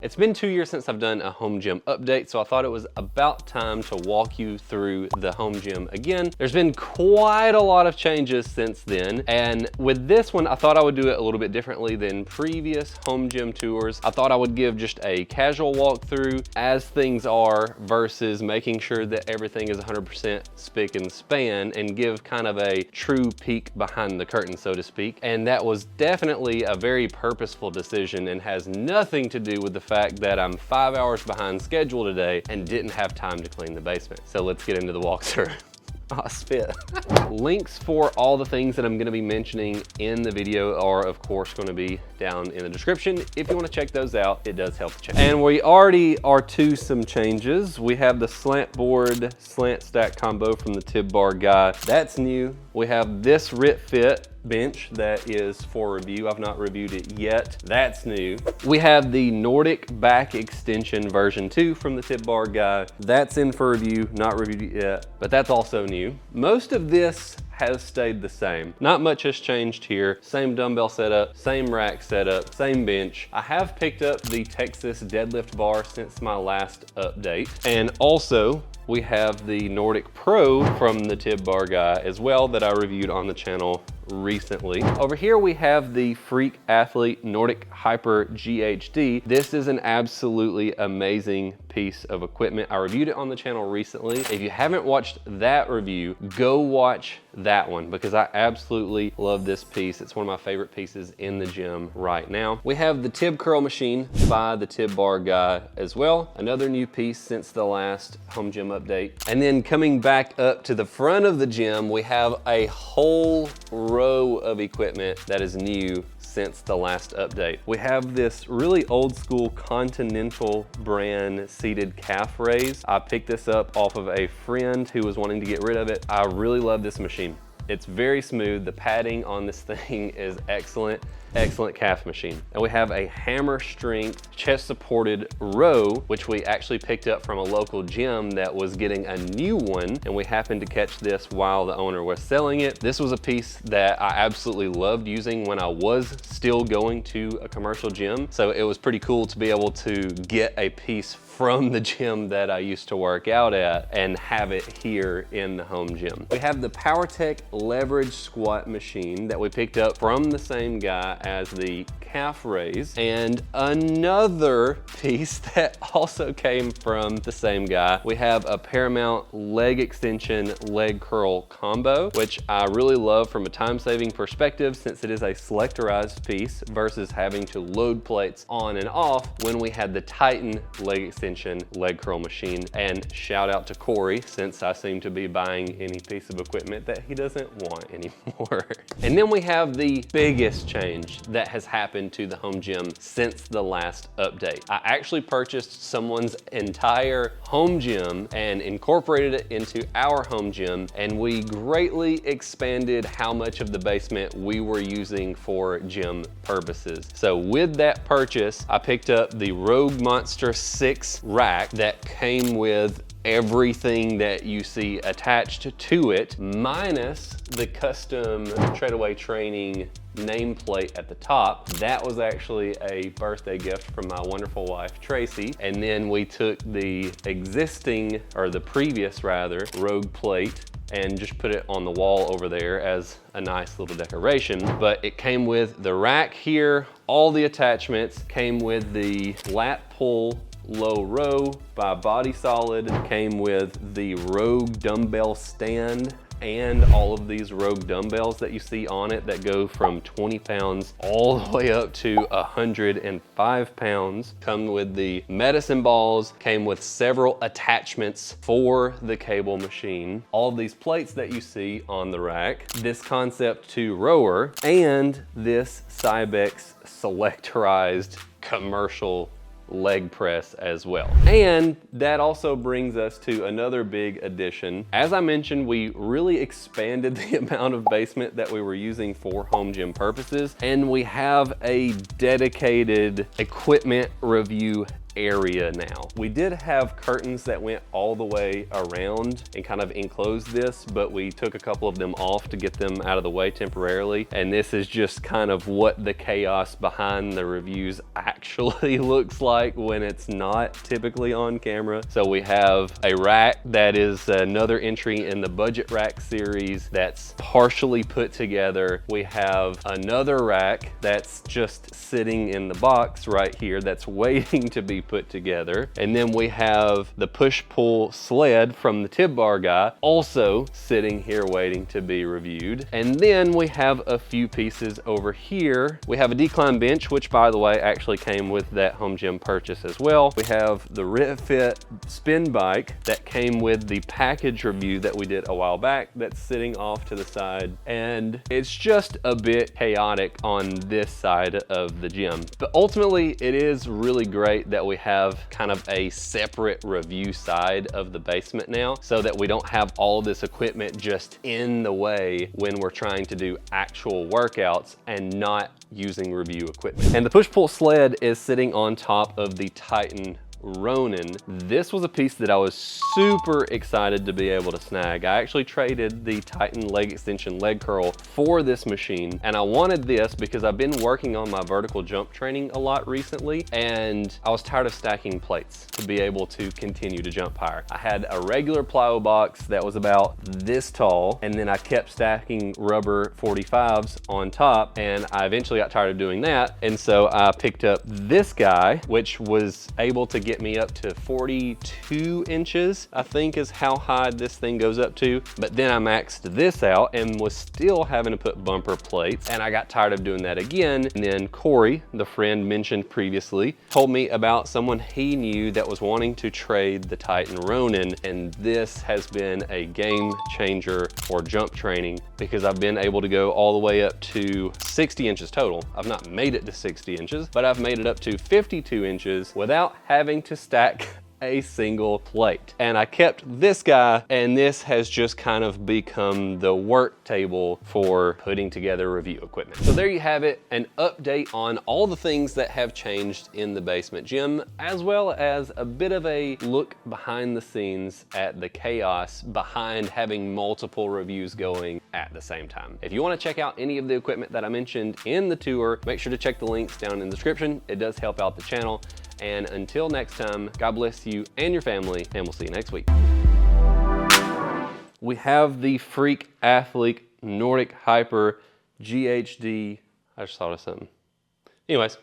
It's been 2 years since I've done a home gym update, so I thought it was about time to walk you through the home gym again. There's been quite a lot of changes since then, and with this one, I thought I would do it a little bit differently than previous home gym tours. I thought I would give just a casual walkthrough as things are versus making sure that everything is 100% spick and span and give kind of a true peek behind the curtain, so to speak. And that was definitely a very purposeful decision and has nothing to do with the fact that I'm 5 hours behind schedule today and didn't have time to clean the basement. So let's get into the walkthrough. Oh, spit. Links for all the things that I'm gonna be mentioning in the video are of course gonna be down in the description. If you wanna check those out, it does help the channel. And we already are to some changes. We have the slant board, slant stack combo from the TIB Bar Guy. That's new. We have this RIT Fit bench that is for review. I've not reviewed it yet. That's new. We have the Nordic back extension version 2 from the TIB Bar Guy. That's in for review, not reviewed it yet, but that's also new. Most of this has stayed the same. Not much has changed here. Same dumbbell setup, same rack setup, same bench. I have picked up the Texas Deadlift Bar since my last update. And also, we have the Nordic Pro from the TIB Bar Guy as well that I reviewed on the channel recently. Over here we have the Freak Athlete Nordic Hyper GHD. This is an absolutely amazing piece of equipment. I reviewed it on the channel recently. If you haven't watched that review, go watch that one because I absolutely love this piece. It's one of my favorite pieces in the gym right now. We have the TIB Curl Machine by the TIB Bar Guy as well. Another new piece since the last home gym update. And then coming back up to the front of the gym, we have a whole row of equipment that is new since the last update. We have this really old school Continental brand seated calf raise. I picked this up off of a friend who was wanting to get rid of it. I really love this machine. It's very smooth. The padding on this thing is excellent. Excellent calf machine. And we have a hammer strength chest supported row, which we actually picked up from a local gym that was getting a new one. And we happened to catch this while the owner was selling it. This was a piece that I absolutely loved using when I was still going to a commercial gym. So it was pretty cool to be able to get a piece from the gym that I used to work out at and have it here in the home gym. We have the Powertech leverage squat machine that we picked up from the same guy as the calf raise, and another piece that also came from the same guy. We have a Paramount leg extension leg curl combo, which I really love from a time-saving perspective since it is a selectorized piece versus having to load plates on and off when we had the Titan leg extension leg curl machine. And shout out to Corey, since I seem to be buying any piece of equipment that he doesn't want anymore. And then we have the biggest change that has happened to the home gym since the last update. I actually purchased someone's entire home gym and incorporated it into our home gym, and we greatly expanded how much of the basement we were using for gym purposes. So with that purchase, I picked up the Rogue Monster 6 rack that came with everything that you see attached to it, minus the custom Treadaway Training nameplate at the top. That was actually a birthday gift from my wonderful wife, Tracy. And then we took the existing, or the previous rather, Rogue plate and just put it on the wall over there as a nice little decoration. But it came with the rack here, all the attachments, came with the lat pull low row by Body Solid, came with the Rogue dumbbell stand and all of these Rogue dumbbells that you see on it that go from 20 pounds all the way up to 105 pounds. Come with the medicine balls, came with several attachments for the cable machine, all of these plates that you see on the rack, this Concept 2 rower, and this Cybex selectorized commercial leg press as well. And that also brings us to another big addition. As I mentioned, we really expanded the amount of basement that we were using for home gym purposes, and we have a dedicated equipment review area now. We did have curtains that went all the way around and kind of enclosed this, but we took a couple of them off to get them out of the way temporarily. And this is just kind of what the chaos behind the reviews actually looks like when it's not typically on camera. So we have a rack that is another entry in the budget rack series that's partially put together. We have another rack that's just sitting in the box right here that's waiting to be put together. And then we have the push-pull sled from the TIB Bar Guy also sitting here waiting to be reviewed. And then we have a few pieces over here. We have a decline bench, which by the way actually came with that home gym purchase as well. We have the RitFit spin bike that came with the package review that we did a while back that's sitting off to the side. And it's just a bit chaotic on this side of the gym. But ultimately, it is really great that we have kind of a separate review side of the basement now, so that we don't have all this equipment just in the way when we're trying to do actual workouts and not using review equipment. And the push-pull sled is sitting on top of the Titan Ronin. This was a piece that I was super excited to be able to snag. I actually traded the Titan leg extension leg curl for this machine, and I wanted this because I've been working on my vertical jump training a lot recently, and I was tired of stacking plates to be able to continue to jump higher. I had a regular plyo box that was about this tall, and then I kept stacking rubber 45s on top, and I eventually got tired of doing that, and so I picked up this guy, which was able to get me up to 42 inches, I think is how high this thing goes up to. But then I maxed this out and was still having to put bumper plates, and I got tired of doing that again. And then Corey, the friend mentioned previously, told me about someone he knew that was wanting to trade the Titan Ronin, and this has been a game changer for jump training because I've been able to go all the way up to 60 inches total. I've not made it to 60 inches, but I've made it up to 52 inches without having to stack a single plate. And I kept this guy, and this has just kind of become the work table for putting together review equipment. So there you have it, an update on all the things that have changed in the basement gym, as well as a bit of a look behind the scenes at the chaos behind having multiple reviews going at the same time. If you want to check out any of the equipment that I mentioned in the tour, make sure to check the links down in the description. It does help out the channel. And until next time, God bless you and your family, and we'll see you next week. We have the Freak Athlete Nordic Hyper GHD. I just thought of something. Anyways.